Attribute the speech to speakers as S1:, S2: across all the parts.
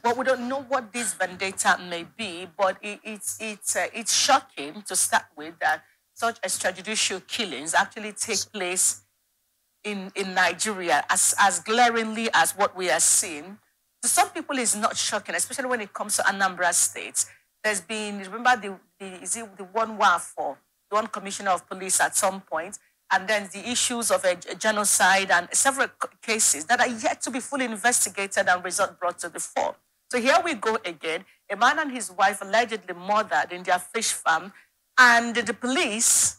S1: Well, we don't know what this vendetta may be, but it's shocking to start with that such extrajudicial killings actually take place in Nigeria as glaringly as what we are seeing. To some people, it's not shocking, especially when it comes to Anambra State. There's been, remember is it the one WAFO, the one commissioner of police at some point, and then the issues of a genocide and several cases that are yet to be fully investigated and result brought to the fore. So here we go again. A man and his wife allegedly murdered in their fish farm, and the police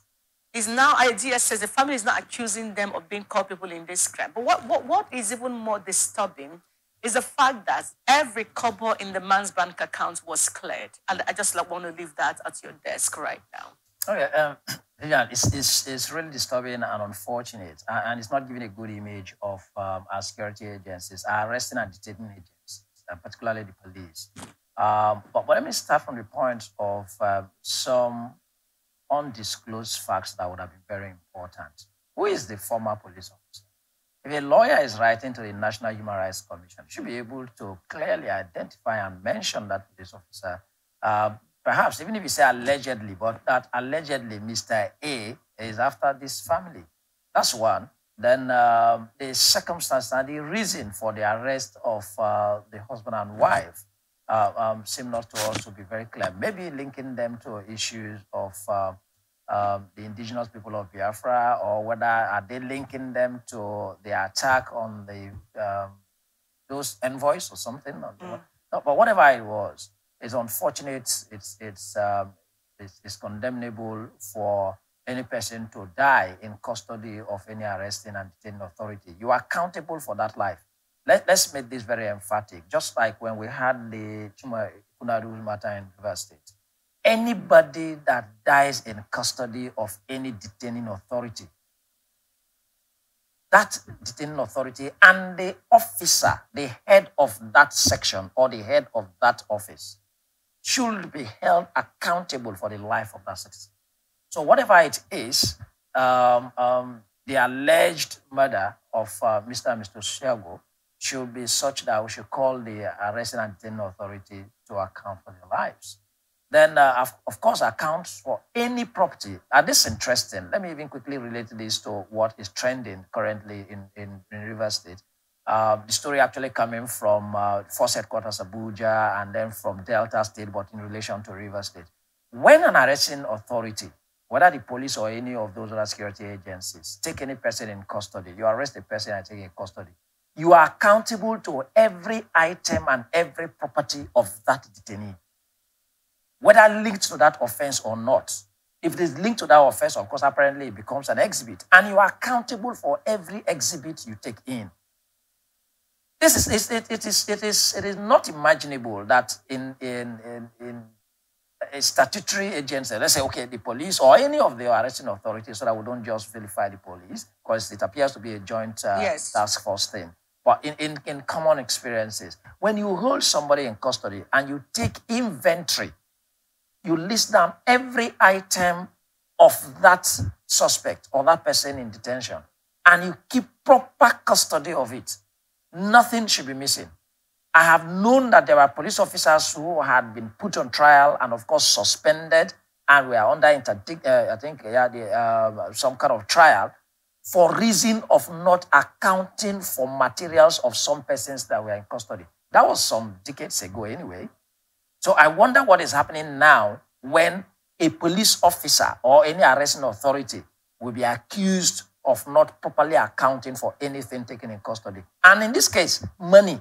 S1: is now, idea says the family is not accusing them of being culpable in this crime. But what is even more disturbing is the fact that every kobo in the man's bank account was cleared. And I just want to leave that at your desk right now.
S2: Okay, yeah, it's really disturbing and unfortunate, and it's not giving a good image of our security agencies, our arresting and detaining agencies, particularly the police. But let me start from the point of some undisclosed facts that would have been very important. Who is the former police officer? If a lawyer is writing to the National Human Rights Commission, you should be able to clearly identify and mention that police officer. Perhaps even if you say allegedly, but that allegedly Mr. A is after this family. That's one. Then the circumstance and the reason for the arrest of the husband and wife seem not to also be very clear. Maybe linking them to issues of the indigenous people of Biafra, or whether are they linking them to the attack on the those envoys or something. No, but whatever it was, it's unfortunate. It's condemnable for any person to die in custody of any arresting and detaining authority. You are accountable for that life. Let's make this very emphatic. Just like when we had the Chuma Kunadu matter in River State, anybody that dies in custody of any detaining authority, that detaining authority and the officer, the head of that section or the head of that office, should be held accountable for the life of that citizen. So whatever it is, the alleged murder of Mr. and Mr. Shiago should be such that we should call the arresting and detaining authority to account for their lives. Then, of course, accounts for any property. And this is interesting. Let me even quickly relate this to what is trending currently in River State. The story actually coming from Force Headquarters Abuja and then from Delta State, but in relation to River State. When an arresting authority, whether the police or any of those other security agencies, take any person in custody, you arrest a person and take in custody, you are accountable to every item and every property of that detainee, whether linked to that offense or not. If it is linked to that offense, of course, apparently it becomes an exhibit, and you are accountable for every exhibit you take in. It is not imaginable that in a statutory agency, let's say, okay, the police or any of the arresting authorities, so that we don't just vilify the police, because it appears to be a joint task force thing. But in common experiences, when you hold somebody in custody and you take inventory, you list down every item of that suspect or that person in detention, and you keep proper custody of it, nothing should be missing. I have known that there were police officers who had been put on trial and, of course, suspended and were under some kind of trial for reason of not accounting for materials of some persons that were in custody. That was some decades ago anyway. So I wonder what is happening now when a police officer or any arresting authority will be accused of not properly accounting for anything taken in custody. And in this case, money.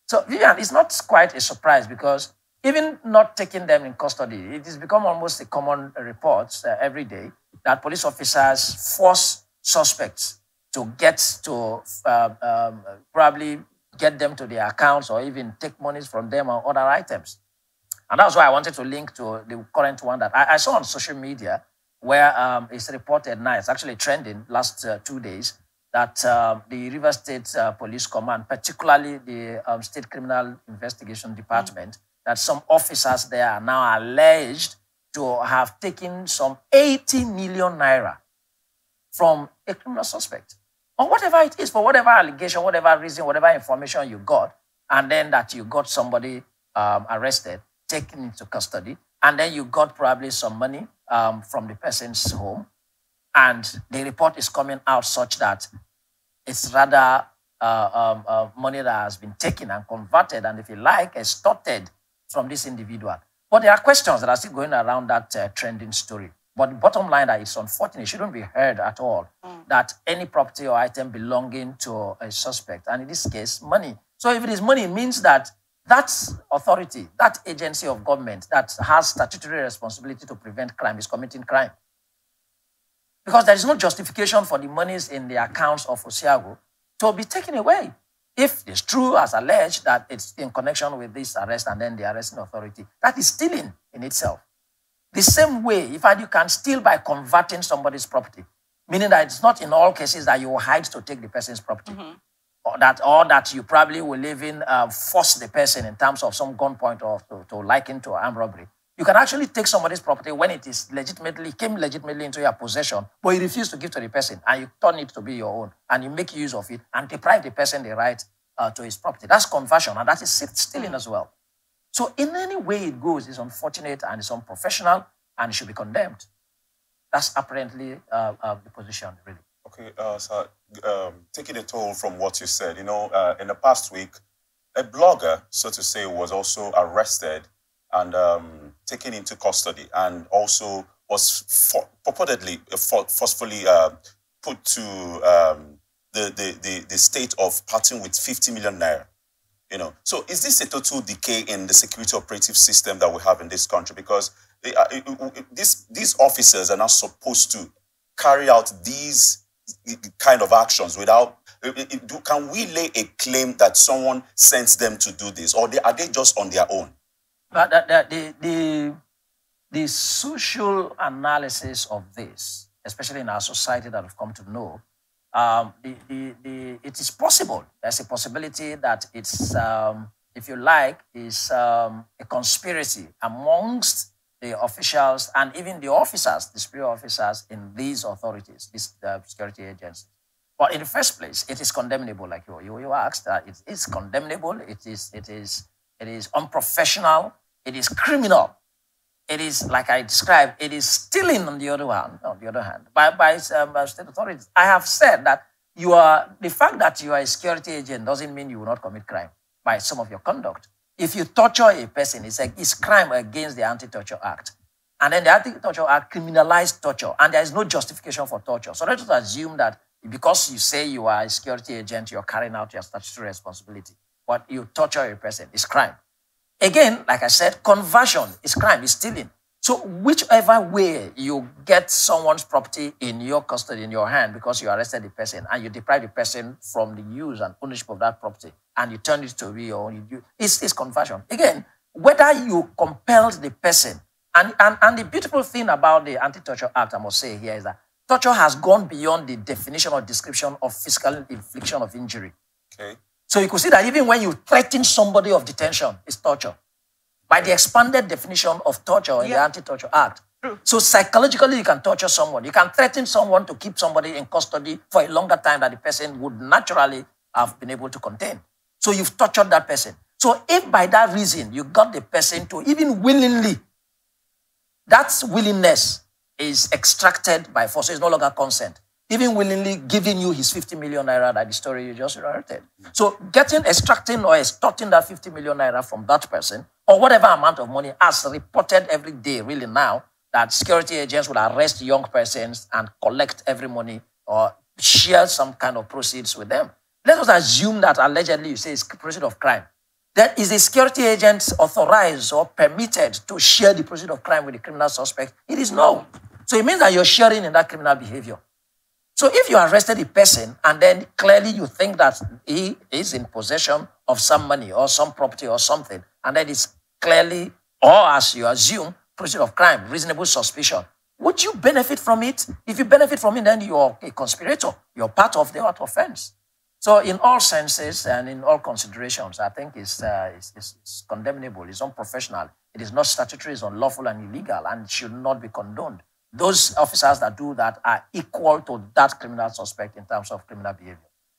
S2: So, Vivien, it's not quite a surprise, because even not taking them in custody, it has become almost a common report every day that police officers force suspects to get to probably get them to their accounts or even take monies from them or other items. And that's why I wanted to link to the current one that I saw on social media, where it's reported now, it's actually trending last 2 days, that the River State Police Command, particularly the State Criminal Investigation Department, that some officers there are now alleged to have taken some 80 million naira from a criminal suspect. Or whatever it is, for whatever allegation, whatever reason, whatever information you got, and then that you got somebody arrested, taken into custody, and then you got probably some money from the person's home, and the report is coming out such that it's rather money that has been taken and converted, and if you like, extorted from this individual. But there are questions that are still going around that trending story. But the bottom line that it's unfortunate, it shouldn't be heard at all that any property or item belonging to a suspect, and in this case, money. So if it is money, it means that that authority, that agency of government that has statutory responsibility to prevent crime is committing crime. Because there is no justification for the monies in the accounts of Osiago to be taken away. If it's true, as alleged, that it's in connection with this arrest and then the arresting authority, that is stealing in itself. The same way, if you can steal by converting somebody's property, meaning that it's not in all cases that you will hide to take the person's property, or that you probably will even force the person in terms of some gunpoint or to liken to armed robbery. You can actually take somebody's property when it is came legitimately into your possession, but you refuse to give to the person, and you turn it to be your own, and you make use of it, and deprive the person the right to his property. That's conversion, and that is stealing as well. So in any way it goes, it's unfortunate and it's unprofessional, and it should be condemned. That's apparently the position, really.
S3: Okay, so taking a toll from what you said, in the past week, a blogger, so to say, was also arrested and taken into custody, and also was purportedly forcefully put to the state of parting with 50 million naira. So is this a total decay in the security operative system that we have in this country? Because these officers are not supposed to carry out these kind of actions without. Can we lay a claim that someone sends them to do this, or are they just on their own?
S2: But the social analysis of this, especially in our society that we've come to know, it is possible. There's a possibility that it's, if you like, is a conspiracy amongst the officials and even the officers, the superior officers in these authorities, these security agencies. But in the first place, it is condemnable, like you asked. It is condemnable. It is unprofessional. It is criminal. It is, like I described, it is stealing on the other hand, by state authorities. I have said that the fact that you are a security agent doesn't mean you will not commit crime by some of your conduct. If you torture a person, it's crime against the Anti-Torture Act. And then the Anti-Torture Act criminalized torture, and there is no justification for torture. So let's assume that because you say you are a security agent, you're carrying out your statutory responsibility, but you torture a person, it's crime. Again, like I said, conversion is crime, is stealing. So whichever way you get someone's property in your custody, in your hand, because you arrested the person and you deprive the person from the use and ownership of that property, and you turn it to be your own, it's conversion. Again, whether you compelled the person, and the beautiful thing about the Anti-Torture Act, I must say here, is that torture has gone beyond the definition or description of physical infliction of injury.
S3: Okay.
S2: So you could see that even when you threaten somebody of detention, it's torture. By the expanded definition of torture in the Anti-Torture Act.
S1: True.
S2: So psychologically, you can torture someone. You can threaten someone to keep somebody in custody for a longer time that the person would naturally have been able to contain. So you've tortured that person. So if by that reason you got the person to even willingly, that willingness is extracted by force. So it's no longer consent. Even willingly giving you his 50 million naira, that the story you just narrated. So extracting or extorting that 50 million naira from that person, or whatever amount of money, as reported every day, really now, that security agents will arrest young persons and collect every money or share some kind of proceeds with them. Let us assume that allegedly you say it's proceeds of crime. Then is the security agent authorized or permitted to share the proceeds of crime with the criminal suspect? It is no. So it means that you're sharing in that criminal behavior. So if you arrested a person and then clearly you think that he is in possession of some money or some property or something, and then it's clearly, or as you assume, proceeds of crime, reasonable suspicion, would you benefit from it? If you benefit from it, then you're a conspirator. You're part of the offense. So in all senses and in all considerations, I think it's condemnable, it's unprofessional, it is not statutory, it's unlawful and illegal, and should not be condoned. Those officers that do that are equal to that criminal suspect in terms of criminal behavior.